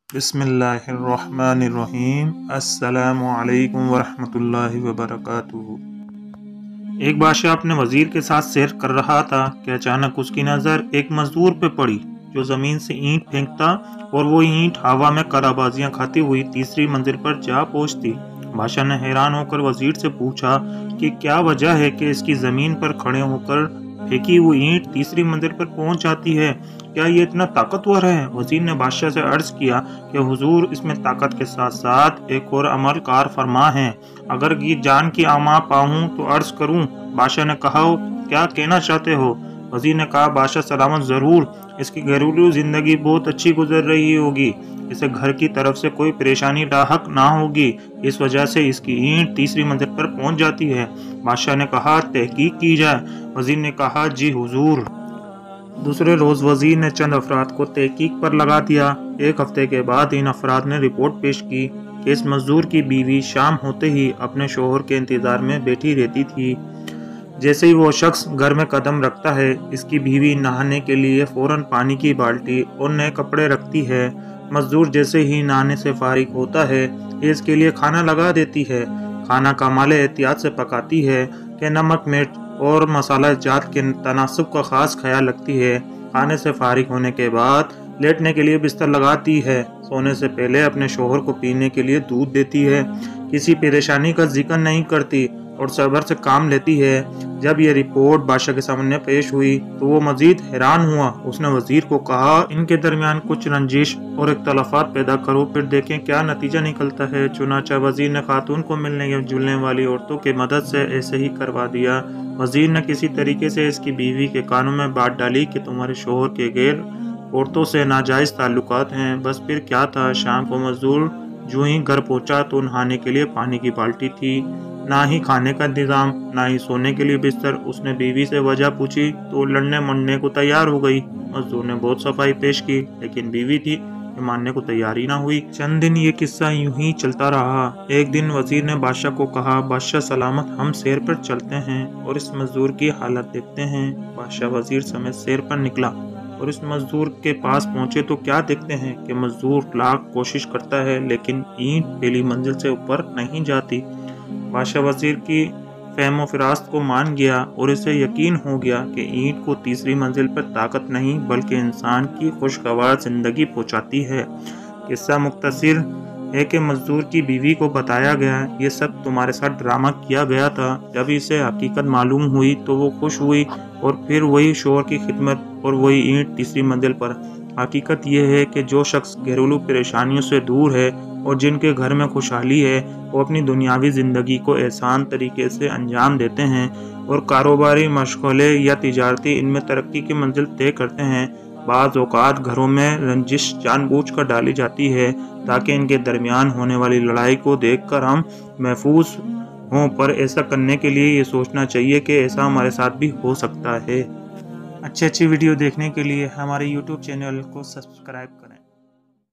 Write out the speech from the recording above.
बिस्मिल्लाहिर्रहमानिर्रहीम। अस्सलामु अलैकुम वरहमतुल्लाहि वबरकातुहू। एक बादशाह अपने वजीर के साथ सैर कर रहा था कि अचानक उसकी नज़र एक मजदूर पे पड़ी जो ज़मीन से ईंट फेंकता और वो ईंट हवा में कराबाजियां खाती हुई तीसरी मंजिल पर जा पहुंचती। बादशाह ने हैरान होकर वजीर से पूछा कि क्या वजह है कि इसकी ज़मीन पर खड़े होकर फेंकी हुई ईंट तीसरी मंजिल पर पहुंच जाती है। क्या ये इतना ताकतवर है? वजीर ने बादशाह से अर्ज किया कि हुजूर, इसमें ताकत के साथ साथ एक और अमल कार फरमा है। अगर ये जान की आमा पाऊं तो अर्ज करूं। बादशाह ने कहा, क्या कहना चाहते हो? वजीर ने कहा, बादशाह सलामत, जरूर। इसकी घरेलू जिंदगी बहुत अच्छी गुजर रही होगी। इसे घर की तरफ से कोई परेशानी लाहक ना होगी। इस वजह से इसकी ईंट तीसरी मंजिल पर पहुंच जाती है। बादशाह ने कहा, तहकीक की जाए। वजीर ने कहा, जी हुजूर। दूसरे रोज वजीर ने चंद अफराद को तहकीक पर लगा दिया। एक हफ्ते के बाद इन अफराद ने रिपोर्ट पेश की कि इस मजदूर की बीवी शाम होते ही अपने शोहर के इंतजार में बैठी रहती थी। जैसे ही वो शख्स घर में कदम रखता है, इसकी बीवी नहाने के लिए फौरन पानी की बाल्टी और नए कपड़े रखती है। मजदूर जैसे ही नहाने से फारिग होता है, इसके लिए खाना लगा देती है। खाना कमाल एहतियात से पकाती है कि नमक, मिर्च और मसाला जात के तनासुब का खास ख्याल रखती है। खाने से फारिग होने के बाद लेटने के लिए बिस्तर लगाती है। सोने से पहले अपने शोहर को पीने के लिए दूध देती है। किसी परेशानी का जिक्र नहीं करती और सब्र से काम लेती है। जब यह रिपोर्ट बादशाह के सामने पेश हुई तो वो मजीद हैरान हुआ। उसने वजीर को कहा, इनके दरमियान कुछ रंजिश और इख्तलाफात पैदा करो, फिर देखें क्या नतीजा निकलता है। चुनांचे वजीर ने खातून को मिलने या जुलने वाली औरतों की मदद से ऐसे ही करवा दिया। वजीर ने किसी तरीके से इसकी बीवी के कानों में बात डाली कि तुम्हारे शोहर के गैर औरतों से नाजायज ताल्लुकात हैं। बस फिर क्या था, शाम को मजदूर जो ही घर पहुंचा तो नहाने के लिए पानी की बाल्टी थी, ना ही खाने का इंतजाम, ना ही सोने के लिए बिस्तर। उसने बीवी से वजह पूछी तो लड़ने मरने को तैयार हो गई। मजदूर ने बहुत सफाई पेश की, लेकिन बीवी थी ये मानने को तैयार ही ना हुई। चंद दिन ये किस्सा यूं ही चलता रहा। एक दिन वजीर ने बादशाह को कहा, बादशाह सलामत, हम सैर पर चलते हैं और इस मजदूर की हालत देखते हैं। बादशाह वजीर समेत सैर पर निकला और इस मजदूर के पास पहुंचे तो क्या देखते हैं कि मजदूर लाख कोशिश करता है लेकिन ईंट पहली मंजिल से ऊपर नहीं जाती। बादशाह वजीर की फहमो फिरासत को मान गया और इसे यकीन हो गया कि ईंट को तीसरी मंजिल पर ताकत नहीं बल्कि इंसान की खुशगवार जिंदगी पहुंचाती है। किस्सा मुख्तसर है कि मजदूर की बीवी को बताया गया, ये सब तुम्हारे साथ ड्रामा किया गया था। जब इसे हकीकत मालूम हुई तो वो खुश हुई और फिर वही शोहर की खिदमत और वही ईंट तीसरी मंजिल पर। हकीकत यह है कि जो शख्स घरेलू परेशानियों से दूर है और जिनके घर में खुशहाली है, वो अपनी दुनियावी ज़िंदगी को आसान तरीके से अंजाम देते हैं और कारोबारी मशगले या तिजारती इनमें तरक्की की मंजिल तय करते हैं। बाज़ औक़ात घरों में रंजिश जानबूझकर डाली जाती है ताकि इनके दरमियान होने वाली लड़ाई को देखकर हम महफूज हों, पर ऐसा करने के लिए ये सोचना चाहिए कि ऐसा हमारे साथ भी हो सकता है। अच्छी वीडियो देखने के लिए हमारे YouTube चैनल को सब्सक्राइब करें।